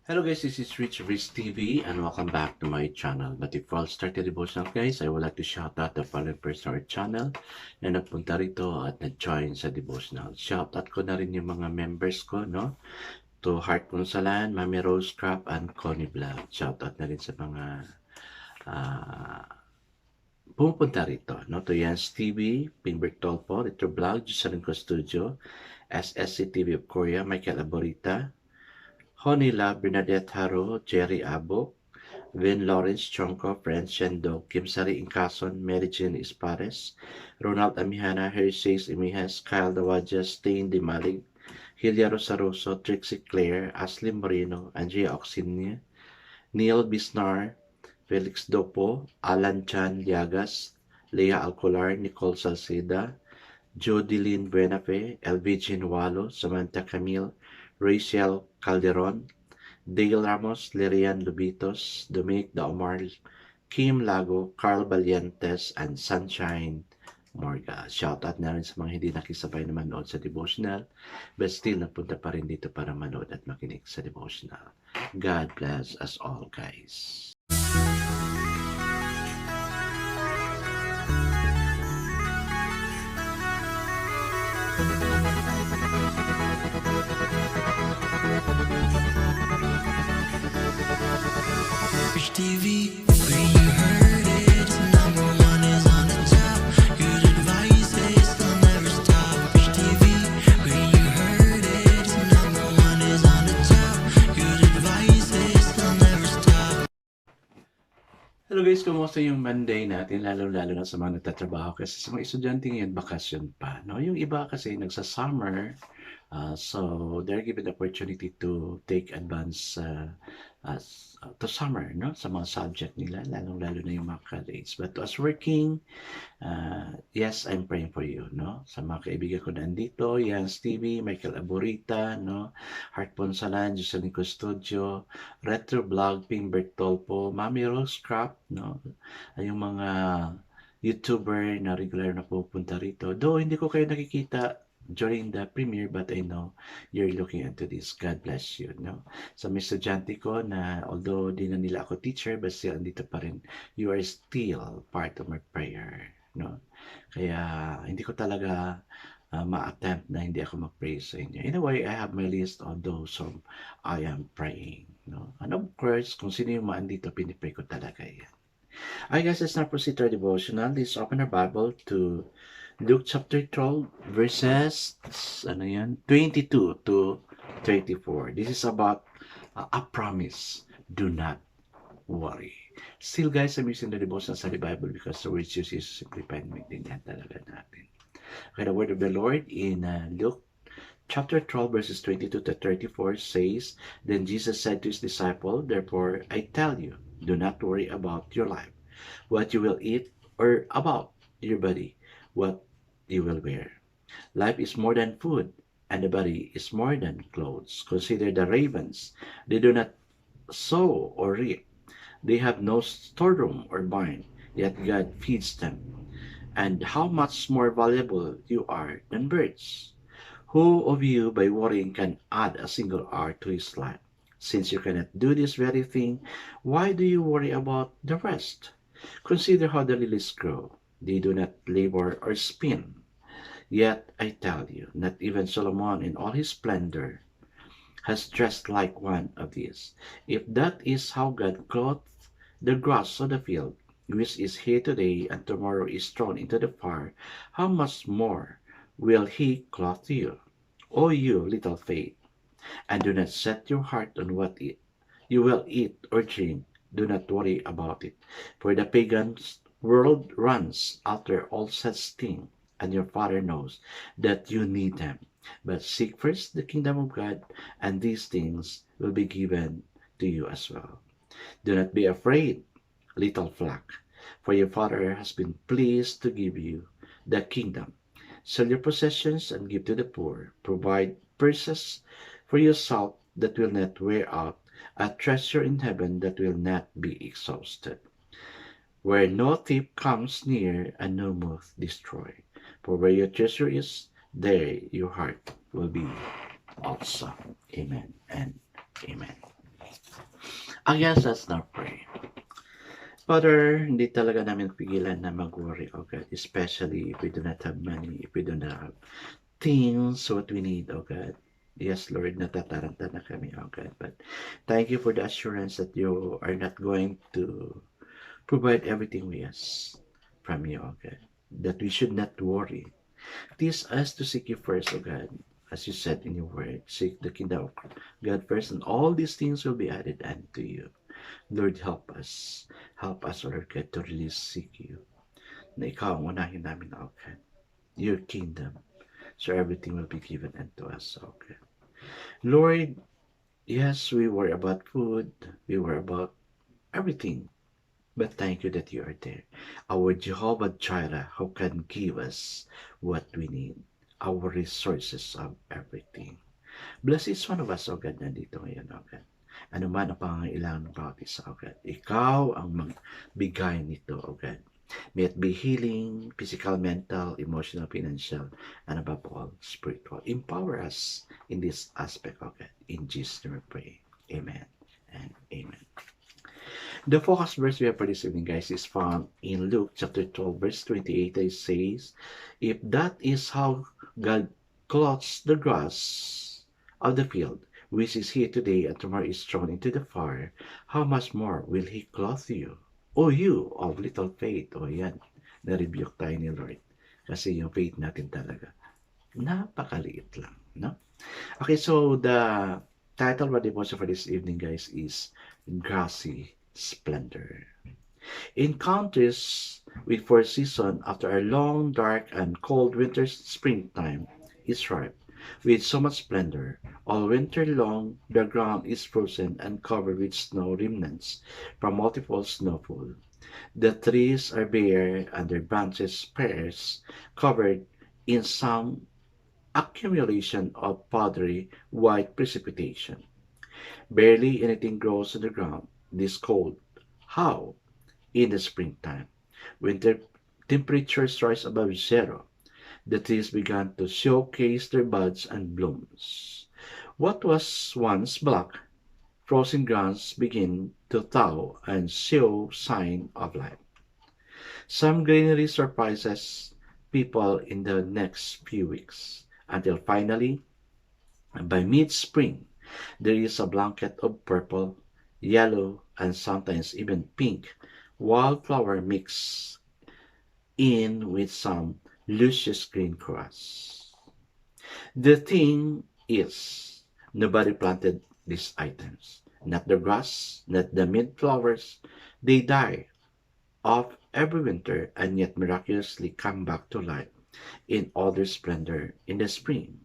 Hello guys, this is Rich TV and welcome back to my channel. But before I start the devotional guys, I would like to shout out the following person or channel na nagpunta rito at nag-join sa devotional. Shout out ko na rin yung mga members ko, no? To Heart Consalan, Mami Rose Crap, and Connie Vlog. Shout out na rin sa mga uh, pumupunta rito, no? To Yans TV, Pinbert Tolpo, Retro Vlog, Jocelyn Studio, SSC TV of Korea, Michael Aborita, Honila, Bernadette Haro, Jerry Abo, Vin Lawrence Chonko, French Shendo, Kim Sari Incason, Mary Jane Ispares, Ronald Amihana, Hershey's Imijas, Kyle Dawaja, Stain Dimalig, Hilya Rosaroso, Trixie Claire, Ashley Moreno, Andrea Oxinia, Neil Bisnar, Felix Dopo, Alan Chan Llagas, Leah Alcolar, Nicole Salceda, Jodeline Buenafe, Elvigin Walo, Samantha Camille, Rachel Calderon, Dale Ramos, Lirian Lubitos, Dominic Daomar, Kim Lago, Carl Valientes, and Sunshine Morga. Shoutout na rin sa mga hindi nakisabay na manood sa devotional, but still napunta pa rin dito para manood at makinig sa devotional. God bless us all, guys. Rich TV, where you heard it, number one is on the top. Good advice is they'll never stop. Rich TV, where you heard it, number one is on the top. Good advice is they'll never stop. Hello guys, kumusta yung Monday natin? Lalo-lalo na sa mga nagtatrabaho kasi sa mga estudyante ngayon, bakasyon pa. No? Yung iba kasi nagsa-summer, so they're given the opportunity to take advance to summer, no? Sa mga subject nila, lalong-lalo na yung mga college. But to us working, yes, I'm praying for you, no? Sa mga kaibigan ko na andito, Yans TV, Michael Aburita, no? Heart Ponsalan, Jocelyn Custodio, Retro Vlog, Pingbert Tolpo, Mami Rose Crap, no? Ay yung mga YouTuber na regular na pupunta rito. Though hindi ko kayo nakikita during the premiere, but I know you're looking into this. God bless you, no? Sa mga estudyante ko na although di na nila ako teacher, but still andito pa rin, you are still part of my prayer, no? Kaya hindi ko talaga ma-attempt na hindi ako mag-pray sa inyo. In a way, I have my list of those whom I am praying, no? And of course, kung sino yung maandito, pinipray ko talaga yan. I guess let's now proceed to our devotional. Let's open our Bible to Luke chapter 12, verses 22 to 34. This is about a promise. Do not worry. Still guys, I'm using the devotional study Bible because the words used is simplified. Maintindihan talaga natin. Okay, the word of the Lord in Luke chapter 12, verses 22 to 34 says, Then Jesus said to his disciple, Therefore I tell you, do not worry about your life, what you will eat, or about your body, what you will wear. Life is more than food, and the body is more than clothes. Consider the ravens. They do not sow or reap. They have no storeroom or barn, yet God feeds them. And how much more valuable you are than birds. Who of you, by worrying, can add a single hour to his life? Since you cannot do this very thing, why do you worry about the rest? Consider how the lilies grow. They do not labor or spin. Yet I tell you, not even Solomon in all his splendor has dressed like one of these. If that is how God clothes the grass of the field, which is here today and tomorrow is thrown into the fire, how much more will he clothe you, O you little faith? And do not set your heart on what you will eat or drink. Do not worry about it. For the pagan world runs after all such things, and your Father knows that you need them. But seek first the kingdom of God, and these things will be given to you as well. Do not be afraid, little flock, for your Father has been pleased to give you the kingdom. Sell your possessions and give to the poor. Provide purses for yourself that will not wear out, a treasure in heaven that will not be exhausted, where no thief comes near and no moth destroy. For where your treasure is, there your heart will be also. Amen and amen. I guess let's not pray. Father, hindi talaga namin pigilan na mag-worry, oh God, especially if we do not have money, if we do not have things what we need, oh God. Yes, Lord, natataranta na kami, oh God. But thank you for the assurance that you are not going to provide everything we ask from you, oh God. That we should not worry. Teach us to seek you first, oh God. As you said in your word, seek the kingdom of God first, and all these things will be added unto you. Lord, help us. Help us, Lord God, to really seek you. Na ikaw ang unahin namin, oh God. Your kingdom. So everything will be given unto us, oh God. Lord, yes, we worry about food. We worry about everything. But thank you that you are there. Our Jehovah Jireh, who can give us what we need. Our resources of everything. Bless each one of us, O God, nandito ngayon, O God. Ano man ang pangangailangan ng bawat isa, O God. Ikaw ang magbigay nito, O God. May it be healing, physical, mental, emotional, financial, and above all, spiritual. Empower us in this aspect, O God. In Jesus' name we pray. Amen and amen. The focus verse we have for this evening, guys, is found in Luke chapter 12, verse 28. It says, if that is how God clothes the grass of the field, which is here today and tomorrow is thrown into the fire, how much more will He clothe you? O you of little faith. O yan, na-rebuke tayo ni Lord. Kasi yung faith natin talaga, napakaliit lang. No? Okay, so the title of the devotion for this evening, guys, is Grassy Splendor. In contrast with four seasons, after a long, dark, and cold winter, springtime is ripe with so much splendor. All winter long, the ground is frozen and covered with snow remnants from multiple snowfall. The trees are bare and their branches sparse, covered in some accumulation of powdery white precipitation. Barely anything grows on the ground this cold. How? In the springtime, when the temperatures rise above zero, the trees began to showcase their buds and blooms. What was once black, frozen grounds begin to thaw and show sign of life. Some greenery surprises people in the next few weeks, until finally, by mid-spring, there is a blanket of purple, yellow, and sometimes even pink wildflower mixed in with some luscious green grass. The thing is, nobody planted these items. Not the grass, not the mint flowers. They die off every winter and yet miraculously come back to life in all their splendor in the spring.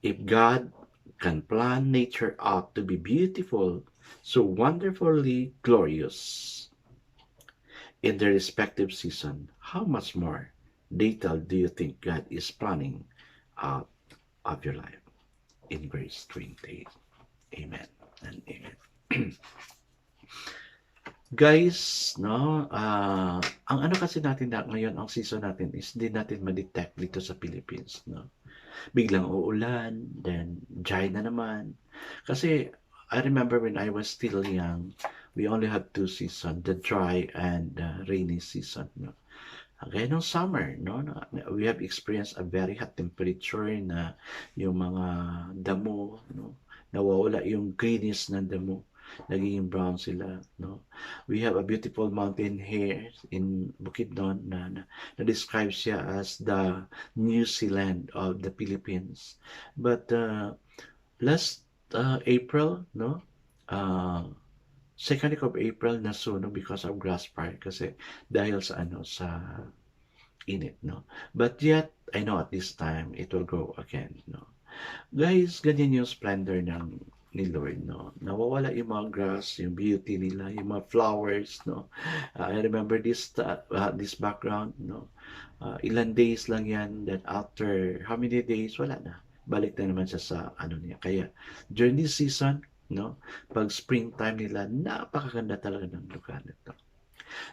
If God can plan nature out to be beautiful, so wonderfully glorious in their respective season, how much more detail do you think God is planning out of your life in verse 20? Amen and amen. Guys, no, ang ano kasi natin ngayon, ang season natin is hindi natin ma-detect dito sa Philippines, no? Biglang uulan, then dry na naman. Kasi I remember when I was still young, we only had two seasons, the dry and the rainy season, no? Kaya nung summer, no, we have experienced a very hot temperature na yung mga damo, no, nawawala yung greenness ng damo, nagiging brown sila, no. We have a beautiful mountain here in Bukidnon na describe siya as the New Zealand of the Philippines. But last April, no, second week of April nasunog because of grass fire kasi dahil sa init, no. But yet I know at this time it will grow again, no. Guys, ganyan yung splendor ni Lord, no. Nawawala yung mga grass, yung beauty nila, yung mga flowers, no. I remember this background, no. Ilan days lang yan, then after how many days, wala na. Balik na naman siya sa niya. Kaya during this season, no, pag springtime nila, napakaganda talaga ng lugar nito.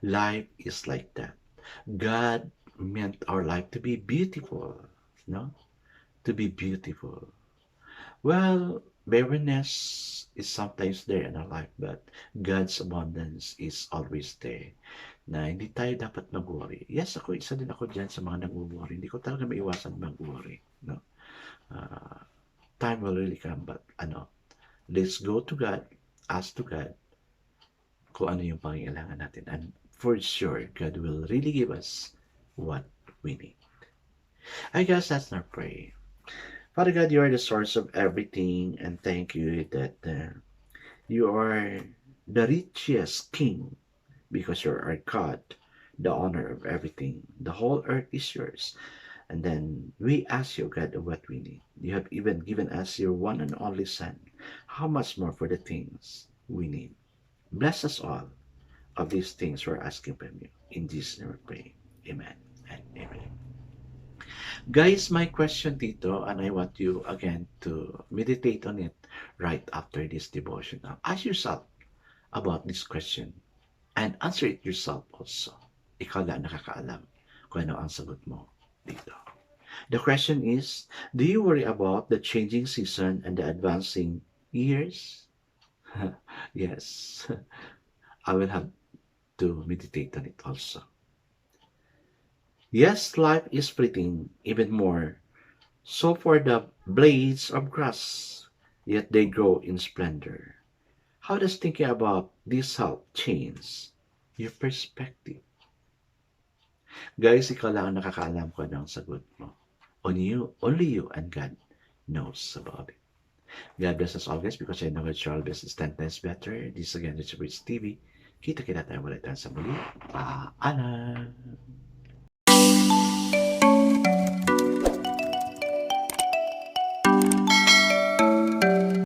Life is like that. God meant our life to be beautiful, no? To be beautiful. Well, barrenness is sometimes there in our life, but God's abundance is always there. Na hindi tayo dapat mag-worry. Yes, isa din ako dyan sa mga nag-worry. Hindi ko talaga maiwasan mag-worry. No? Time will really come, but let's go to God, ask to God kung ano yung pangailangan natin. And for sure, God will really give us what we need. I guess that's not pray. Father God, you are the source of everything, and thank you that you are the richest King because you're our God, the owner of everything. The whole earth is yours. And then we ask you, God, of what we need. You have even given us your one and only Son. How much more for the things we need? Bless us all of these things we're asking from you. In Jesus' name we pray. Amen and amen. Guys, my question dito, and I want you again to meditate on it right after this devotion. Now, ask yourself about this question and answer it yourself also. Ikaw lang nakakaalam kung ano ang sagot mo dito. The question is, do you worry about the changing season and the advancing years? Yes, I will have to meditate on it also. Yes, life is fleeting, even more so for the blades of grass, yet they grow in splendor. How does thinking about this help change your perspective? Guys, ikaw lang ang nakakaalam ko ng sagot mo. Only you and God knows about it. God bless us all, guys, because I know that your best is 10 times better. This again is Rich TV. Kita-kita tayo ulit sa muli. Paalam!